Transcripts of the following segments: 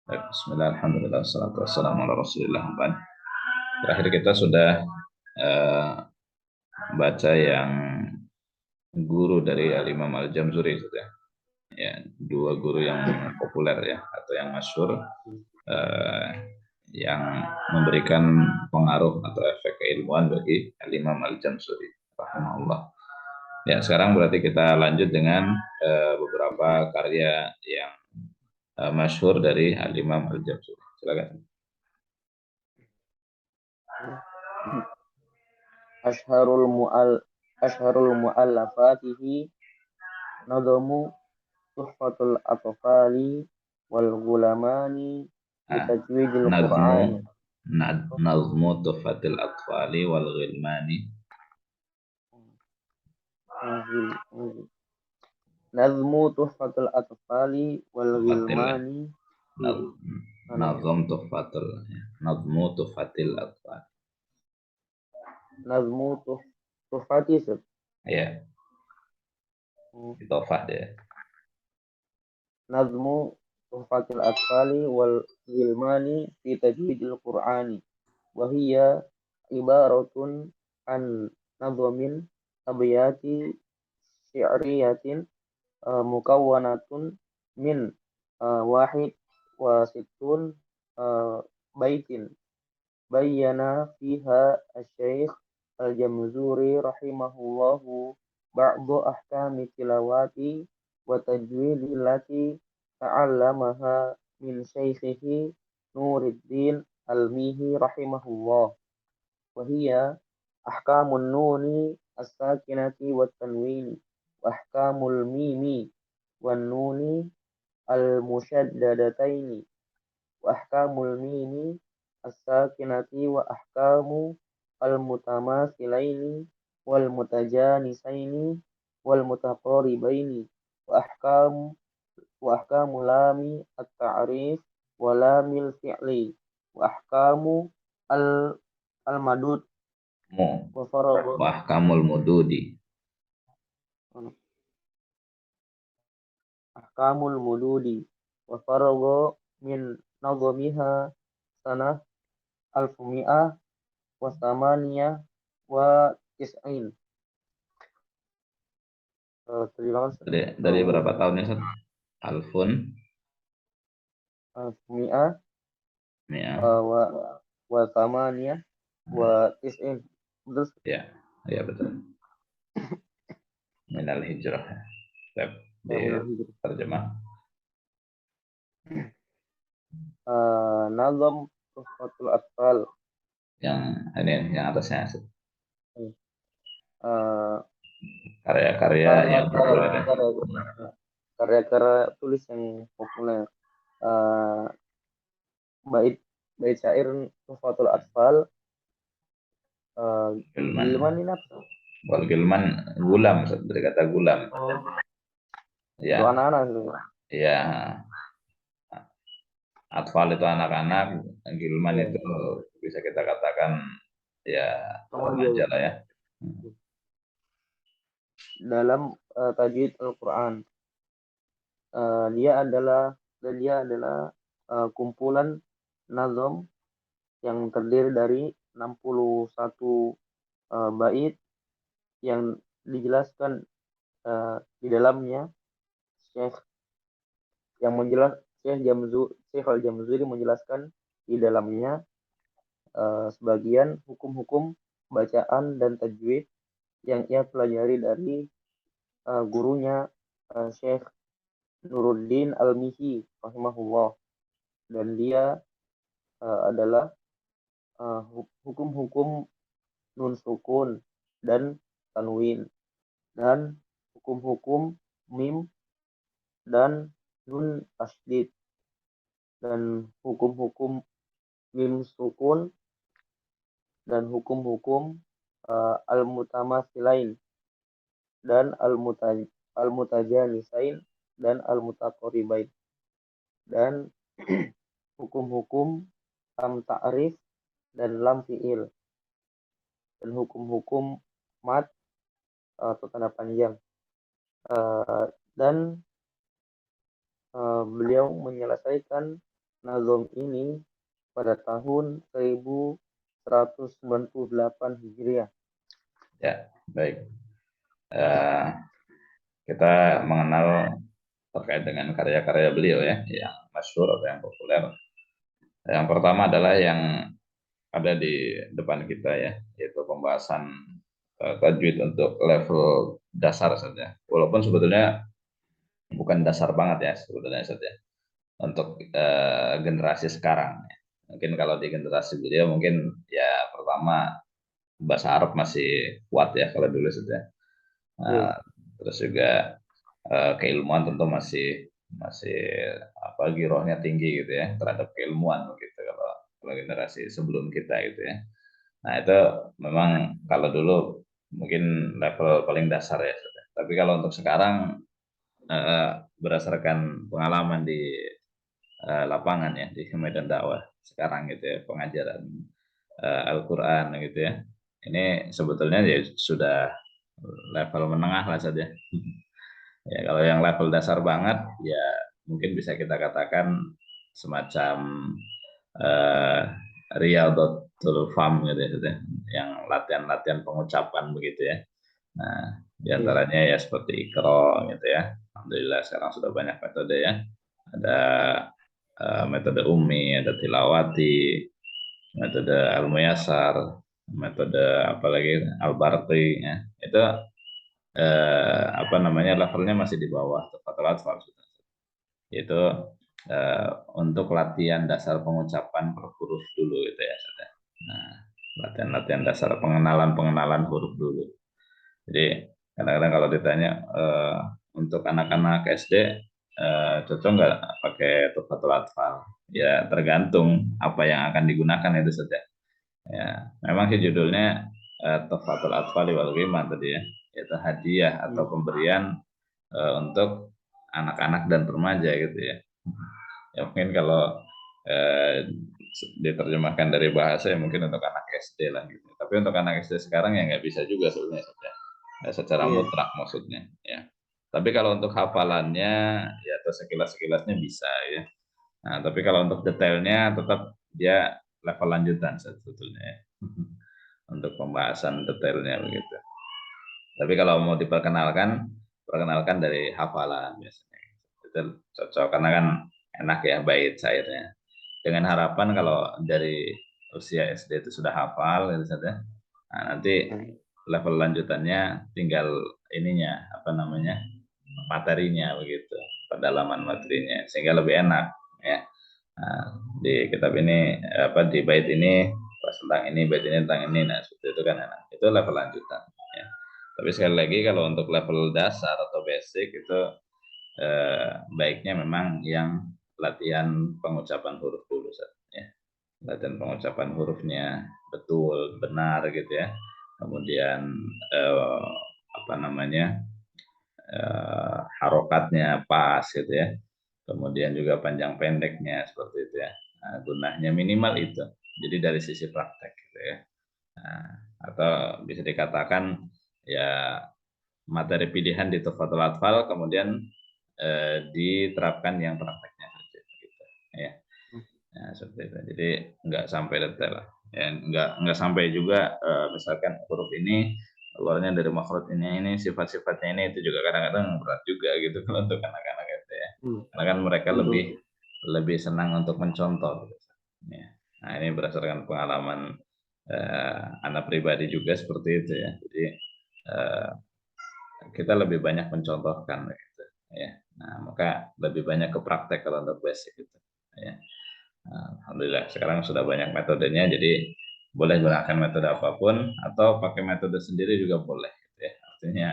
Baik, bismillah, alhamdulillah, wassalatu wassalamu ala rasulillah. Terakhir kita sudah eh, baca yang guru dari Al-Imam Al-Jamzuri, sudah. Ya, dua guru yang populer ya, atau yang masyhur, eh, yang memberikan pengaruh atau efek keilmuan bagi Al-Imam Al-Jamzuri rahimahullah. Ya, sekarang berarti kita lanjut dengan beberapa karya yang masyhur dari Al-Imam Al-Jamzuri. Silakan. Asharul mu'al Asharul mu'allafatihi nadamu tuhfatul atfali wal gulamani Ah, bitajwidil nazmu Qur'ani. nazmu tufatil atfali wal ghilmani. Nazmu tuhfatul atfali wal Tufatil ya. gilmani fi Naz- nazam tufatul ya. Nazmu tufatil atfali. nazmu tuhfati Ya, itofah dia. nazmu tuhfatil atfali wal gilmani fi tajwidil Qur'ani wa hiya ibaratun an nadhamin abiyati syi'riyatin mukawwanatun min wahid wa situn baitin bayyana fiha asy-syaikh al-Jamzuri rahimahullahu ba'du ahkami tilawati wa tajwidi allati ta'allamaha min syaikhihi Nuruddin Al-Mihi rahimahullah wa hiya ahkamun nuni as-sakinati wat tanwini wa ahkamul mimi wan nuni al-musyaddadataini wa ahkamul mimi as-sakinati wa ahkamu al-mutamathilaini wal mutajanisaini wal mutaqaribaini wa ahkamu lami at-ta'rif wa lamil fi'li wa ahkamu al al-madud Mu wa faragha wahkamul mududi. ahkamul mududi wa faragha min nazamiha sanah alfumi'ah wa samaniyah wa tis'in. Terima kasih. Dari berapa tahun ya, Ustaz? Alfun Alfumi'ah ya. wa wa samaniyah wa tis'in. Terus Ya, ya betul. Minal hijrah. Baik, di minal hijrah. terjemah. Nazam tuhfatul atfal. Yang ini yang atasnya, Ustaz. Uh, Karya-karya yang populer ya. karya-karya tulis yang populer. Uh, bait bait syair tuhfatul atfal. Gilman. Gilman ini apa? Wal Gilman gulam, Ustaz. Dari kata gulam. Oh, itu Ya, anak-anak itu. ya. Atfal itu anak-anak, Gilman Iya. itu bisa kita katakan ya Remaja. remaja lah ya. Dalam tajwid Al-Quran. Dia adalah kumpulan nazom yang terdiri dari 61 bait yang dijelaskan di dalamnya. Syekh yang menjelas Syekh Al-Jamzuri menjelaskan di dalamnya sebagian hukum-hukum bacaan dan tajwid yang ia pelajari dari gurunya Syekh Nuruddin Al-Mihi rahimahullah, dan dia adalah hukum-hukum nun sukun dan tanwin, dan hukum-hukum mim dan nun tasydid, dan hukum-hukum mim sukun dan hukum-hukum al-mutamatsilain dan al-mutajanisain dan al-mutaqaribain, dan hukum-hukum lam ta'rif dan lam fi'il, dan hukum-hukum mat atau tanda panjang. Dan beliau menyelesaikan nazom ini pada tahun 1198 Hijriah. Ya, baik. Kita mengenal terkait dengan karya-karya beliau ya, yang masyhur atau yang populer. Yang pertama adalah yang ada di depan kita ya, yaitu pembahasan tajwid untuk level dasar saja. Walaupun sebetulnya bukan dasar banget ya sebetulnya saja untuk generasi sekarang. Mungkin kalau di generasi beliau mungkin ya pertama bahasa Arab masih kuat ya kalau dulu saja. Iya, Terus juga keilmuan tentu masih masih apa girohnya tinggi gitu ya terhadap keilmuan begitu kalau generasi sebelum kita gitu ya. Nah itu memang kalau dulu mungkin level paling dasar ya. Tapi kalau untuk sekarang berdasarkan pengalaman di lapangan ya di medan dakwah sekarang gitu ya pengajaran Al-Quran gitu ya. Ini sebetulnya ya sudah level menengah lah saja. Ya, kalau yang level dasar banget, ya mungkin bisa kita katakan semacam eh, Riyadhatul Fam gitu ya, gitu ya, yang latihan-latihan pengucapan begitu ya. Nah, iya, diantaranya ya seperti Iqra gitu ya. Alhamdulillah sekarang sudah banyak metode ya. Ada metode Ummi, ada Tilawati, metode Al-Muyassar, metode apalagi Al-Barqi ya. Itu apa namanya levelnya masih di bawah Tufatul Atfal yaitu untuk latihan dasar pengucapan per huruf dulu gitu ya sudah. Nah, latihan-latihan dasar pengenalan huruf dulu. Jadi kadang-kadang kalau ditanya untuk anak-anak SD cocok nggak pakai Tufatul Atfal? Ya tergantung apa yang akan digunakan itu saja. Ya, memang sih judulnya Tuhfatul Atfal wal Ghimam tadi ya, yaitu hadiah atau hmm, pemberian untuk anak-anak dan remaja gitu ya. Ya mungkin kalau eh, diterjemahkan dari bahasa ya mungkin untuk anak SD lah gitu. Tapi untuk anak SD sekarang ya nggak bisa juga sebenarnya secara iya, mutlak maksudnya ya. Tapi kalau untuk hafalannya ya atau sekilas-sekilasnya bisa ya. Nah, tapi kalau untuk detailnya tetap dia level lanjutan sebetulnya ya. Untuk pembahasan detailnya begitu. Tapi kalau mau diperkenalkan, perkenalkan dari hafalan biasanya. Itu cocok karena kan enak ya bait syairnya. Dengan harapan kalau dari usia SD itu sudah hafal gitu saja. Nah, nanti hmm, level lanjutannya tinggal ininya apa namanya? Materinya begitu, pendalaman materinya sehingga lebih enak ya. Nah, di kitab ini apa di bait ini pas tentang ini, bait ini tentang ini, nah seperti itu kan enak. Itu level lanjutan ya. Tapi sekali lagi kalau untuk level dasar atau basic itu baiknya memang yang latihan pengucapan huruf dulu ya. Latihan pengucapan hurufnya betul, benar gitu ya. Kemudian eh, apa namanya? Harokatnya pas gitu ya. Kemudian juga panjang pendeknya seperti itu ya. Nah, gunanya minimal itu. Jadi dari sisi praktek gitu ya. Nah, atau bisa dikatakan ya materi pilihan di Tuhfatul Atfal kemudian diterapkan yang prakteknya saja gitu ya. hmm, Nah, seperti itu. Jadi nggak sampai detail lah. Ya, nggak sampai juga misalkan huruf ini keluarnya dari makhraj ini sifat-sifatnya ini itu juga kadang-kadang berat juga gitu kalau untuk anak-anak itu ya. hmm, Karena kan mereka betul, lebih lebih senang untuk mencontoh gitu. Ya. Nah, ini berdasarkan pengalaman anak pribadi juga seperti itu ya. Jadi eh, kita lebih banyak mencontohkan gitu ya. Nah, maka lebih banyak ke praktek kalau untuk basic gitu ya. Nah, alhamdulillah sekarang sudah banyak metodenya, jadi boleh gunakan metode apapun atau pakai metode sendiri juga boleh. Gitu ya. Artinya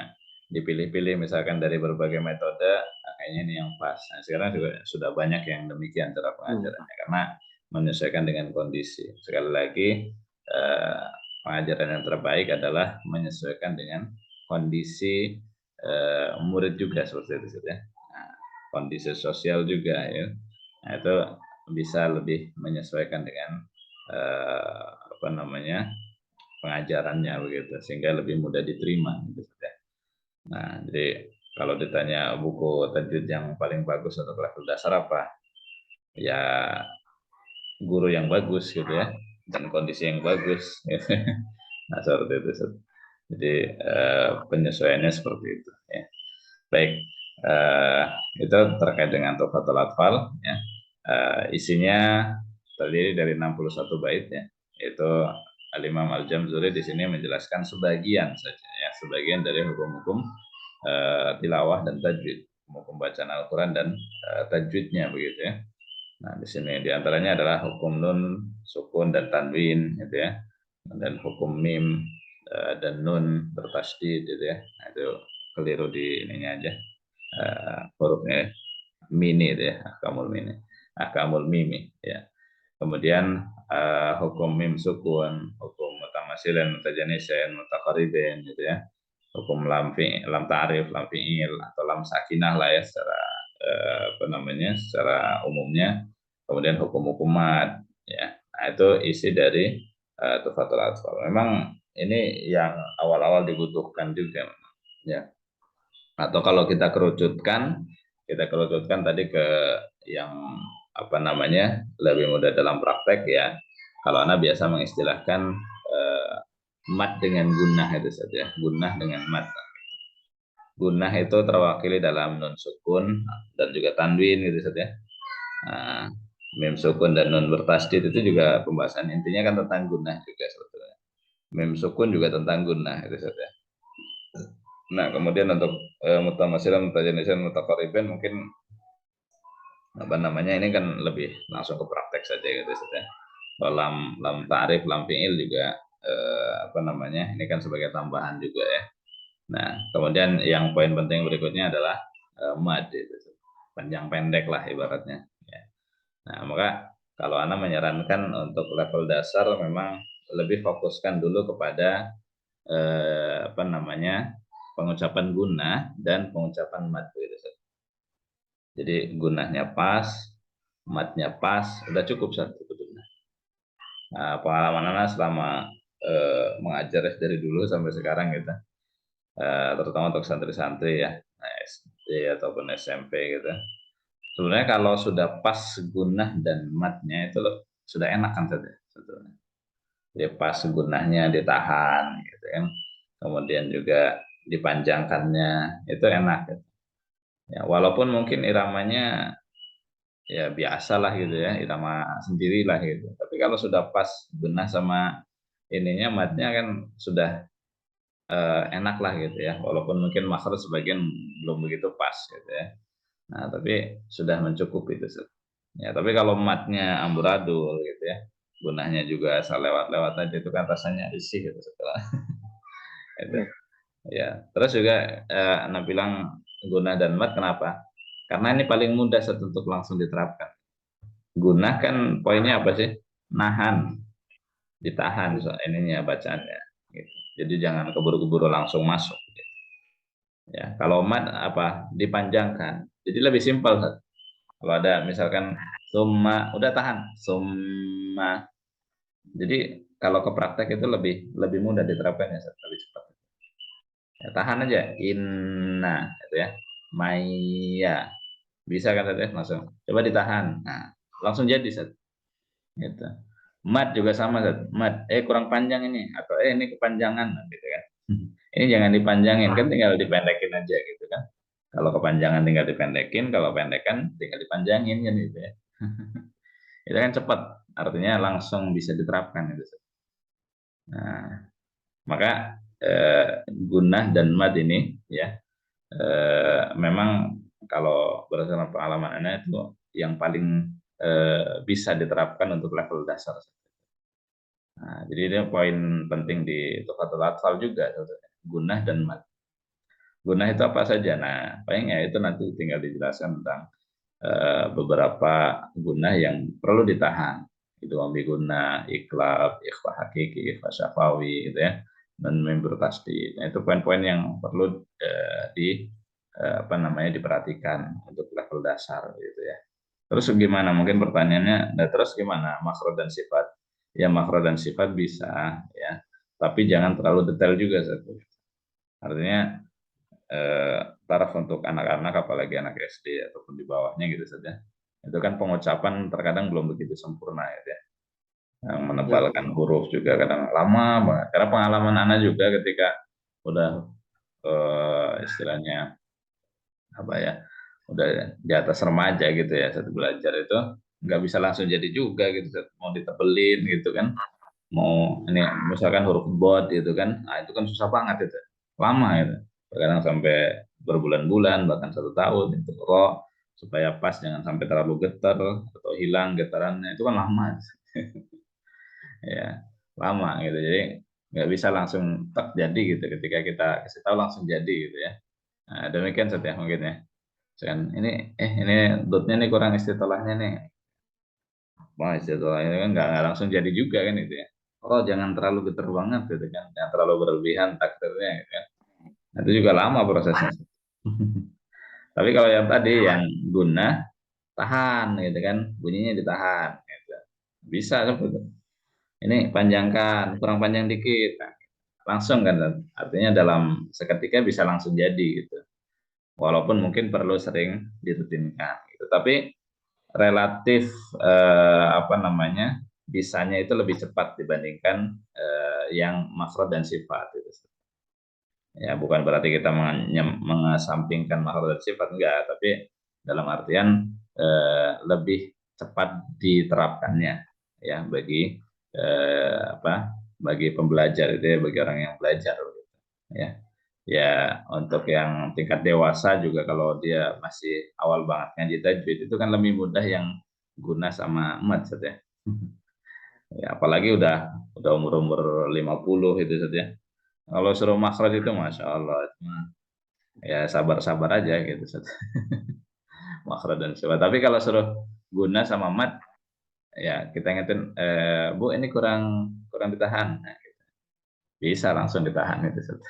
dipilih-pilih misalkan dari berbagai metode, nah, kayaknya ini yang pas. Nah, sekarang juga sudah banyak yang demikian cara hmm, pengajarannya karena menyesuaikan dengan kondisi. Sekali lagi eh, pengajaran yang terbaik adalah menyesuaikan dengan kondisi murid juga seperti itu ya. Nah, kondisi sosial juga ya. Nah, itu bisa lebih menyesuaikan dengan apa namanya pengajarannya begitu sehingga lebih mudah diterima gitu ya. Nah, jadi kalau ditanya buku tajwid yang paling bagus untuk level dasar apa? Ya guru yang bagus gitu ya, dan kondisi yang bagus gitu. Nah seperti itu Ustaz. Jadi penyesuaiannya seperti itu ya. Baik, eh, itu terkait dengan Tuhfatul Atfal ya. Isinya terdiri dari 61 bait ya. Itu Al-Imam Al-Jamzuri di sini menjelaskan sebagian saja ya, sebagian dari hukum-hukum tilawah dan tajwid, hukum bacaan Al-Qur'an dan tajwidnya begitu ya. Nah, di sini diantaranya adalah hukum nun, sukun dan tanwin gitu ya. Dan hukum mim dan nun bertasydid gitu ya. Nah, itu keliru di ininya aja. Hurufnya mini itu ya, ahkamul mini. Ahkamul mimi ya. Kemudian hukum mim sukun, hukum mutamasilin, mutajanisen, mutaqaribin gitu ya. Hukum lam fi, lam ta'rif, lam fi'il atau lam sakinah lah ya secara apa namanya? Secara umumnya. Kemudian hukum-hukum mad ya. Nah, itu isi dari Tuhfatul Atfal. Memang ini yang awal-awal dibutuhkan juga ya. Atau kalau kita kerucutkan tadi ke yang apa namanya lebih mudah dalam praktek ya. Kalau Anda biasa mengistilahkan eh, mat dengan gunnah itu saja, gunnah dengan mat. Gunnah itu terwakili dalam nun sukun dan juga tanwin gitu saja. Nah, mim sukun dan nun bertasdid itu juga pembahasan intinya kan tentang gunnah juga sebetulnya. Mim sukun juga tentang gunnah itu saja. Nah, kemudian untuk mutamasilan, mutajanisan, mutaqarriban mungkin apa namanya ini kan lebih langsung ke praktek saja gitu saja. Kalau lam ta'rif, lam fi'il juga apa namanya ini kan sebagai tambahan juga ya. Nah, kemudian yang poin penting berikutnya adalah mad itu. Panjang pendek lah ibaratnya ya. Nah, maka kalau Anda menyarankan untuk level dasar memang lebih fokuskan dulu kepada apa namanya pengucapan guna dan pengucapan mad gitu. Jadi gunanya pas, matnya pas, udah cukup satu sebetulnya. Nah, pengalaman anak selama mengajar dari dulu sampai sekarang gitu, terutama untuk santri-santri ya, SD ataupun SMP gitu. Sebenarnya kalau sudah pas gunah dan matnya itu sudah enak kan sebetulnya. Jadi pas gunahnya ditahan gitu kan, kemudian juga dipanjangkannya itu enak. Gitu. Ya, walaupun mungkin iramanya ya biasa lah gitu ya, irama sendiri lah gitu. Tapi kalau sudah pas benah sama ininya matnya kan sudah enak lah gitu ya, walaupun mungkin makhraj sebagian belum begitu pas gitu ya. Nah tapi sudah mencukupi itu Seth. Ya tapi kalau matnya amburadul gitu ya, gunanya juga asal lewat-lewat aja itu kan rasanya risih gitu setelah itu. Iya. Ya terus juga Anda bilang guna dan mat kenapa? Karena ini paling mudah Seth, untuk langsung diterapkan. Guna kan poinnya apa sih? Nahan, ditahan so, ininya bacaannya. Gitu. Jadi jangan keburu-keburu langsung masuk. Gitu. Ya, kalau mat apa? Dipanjangkan. Jadi lebih simpel. Kalau ada misalkan summa, udah tahan. Summa. Jadi kalau ke praktek itu lebih lebih mudah diterapkan ya, lebih cepat. Ya, tahan aja. Inna, gitu ya. Maya. Bisa kan tadi langsung. Coba ditahan. Nah, langsung jadi Seth. Gitu. Mat juga sama, mat kurang panjang ini atau ini kepanjangan gitu kan. Ini jangan dipanjangin kan, tinggal dipendekin aja gitu kan. Kalau kepanjangan tinggal dipendekin, kalau pendekan tinggal dipanjangin kan gitu ya. Itu kan cepat, artinya langsung bisa diterapkan itu. Nah, maka gunah dan mad ini ya memang kalau berdasarkan pengalaman Anda itu yang paling bisa diterapkan untuk level dasar. Nah, jadi ini poin penting di Tuhfatul Atfal juga, gunah dan mad. Gunah itu apa saja? Nah, paling ya itu nanti tinggal dijelaskan tentang beberapa gunah yang perlu ditahan. Itu ambi guna, iklab, ikhfa hakiki, ikhfa syafawi, gitu ya, dan member pasti. Nah, itu poin-poin yang perlu apa namanya diperhatikan untuk level dasar, gitu ya. Terus gimana? Mungkin pertanyaannya, nah terus gimana makro dan sifat? Ya makro dan sifat bisa, ya, tapi jangan terlalu detail juga. Artinya taraf untuk anak-anak, apalagi anak SD ataupun di bawahnya gitu saja. Itu kan pengucapan terkadang belum begitu sempurna gitu ya. Yang Ya, menebalkan huruf juga kadang lama banget. Karena pengalaman Ana juga ketika udah istilahnya apa ya, udah di atas remaja gitu ya, satu belajar itu nggak bisa langsung jadi juga gitu, mau ditebelin gitu kan, mau ini misalkan huruf bot gitu kan, nah itu kan susah banget itu, lama itu, kadang sampai berbulan-bulan bahkan 1 tahun itu kok, supaya pas jangan sampai terlalu getar atau hilang getarannya itu kan lama ya, lama gitu, jadi nggak bisa langsung tak jadi gitu, ketika kita kasih tahu langsung jadi gitu ya. Nah, demikian saja mungkin ya. Kan ini dotnya nih kurang istitolahnya nih. Wah, istitolahnya kan nggak langsung jadi juga kan itu ya. Oh, jangan terlalu geter banget gitu kan. Jangan terlalu berlebihan takdirnya gitu kan. Nah, itu juga lama prosesnya. Tapi kalau yang tadi yang guna tahan gitu kan, bunyinya ditahan gitu. Bisa seperti itu. Ini panjangkan, kurang panjang dikit. Nah, langsung kan, artinya dalam seketika bisa langsung jadi gitu. Walaupun mungkin perlu sering dirutinkan gitu. Tapi relatif apa namanya, bisanya itu lebih cepat dibandingkan yang makro dan sifat itu. Ya bukan berarti kita mengesampingkan makro dan sifat, enggak, tapi dalam artian lebih cepat diterapkannya ya bagi apa, bagi pembelajar itu ya, bagi orang yang belajar gitu. Ya, ya untuk yang tingkat dewasa juga kalau dia masih awal banget ngaji tajwid itu kan lebih mudah yang guna sama mat saja. Ya, apalagi udah umur-umur 50 itu saja. Kalau suruh makhraj itu Masya Allah, ya sabar-sabar aja gitu Ustaz. Makhraj dan sifat. Tapi kalau suruh guna sama mat, ya kita ingetin, Bu ini kurang kurang ditahan. Nah, bisa langsung ditahan itu Ustaz.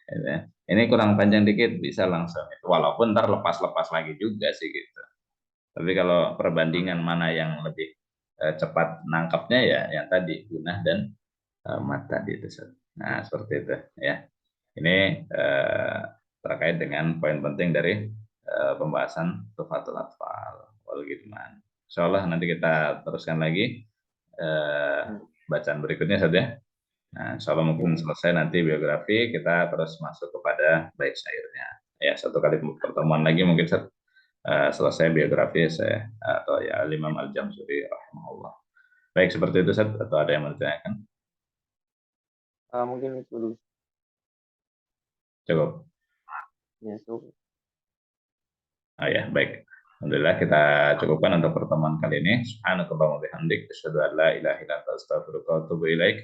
Gitu ya. Ini kurang panjang dikit, bisa langsung. Walaupun ntar lepas-lepas lagi juga sih gitu. Tapi kalau perbandingan mana yang lebih cepat nangkapnya, ya yang tadi gunah dan mat tadi itu. Nah, seperti itu ya. Ini terkait dengan poin penting dari pembahasan Tuhfatul Atfal wal Ghidman. Insyaallah nanti kita teruskan lagi eh, bacaan berikutnya saja. Nah, insya Allah mungkin selesai nanti biografi, kita terus masuk kepada bait syairnya. Ya, satu kali pertemuan lagi mungkin selesai biografi saya atau ya Imam Al-Jamsuri rahimahullah. Baik, seperti itu Seth, atau ada yang mau ditanyakan? mungkin itu dulu. Cukup. Ya, so, Oh ya, baik. Alhamdulillah kita cukupkan untuk pertemuan kali ini. Subhanakallahumma wa bihamdik, asyhadu an la ilaha illa anta, astaghfiruka wa atubu ilaik.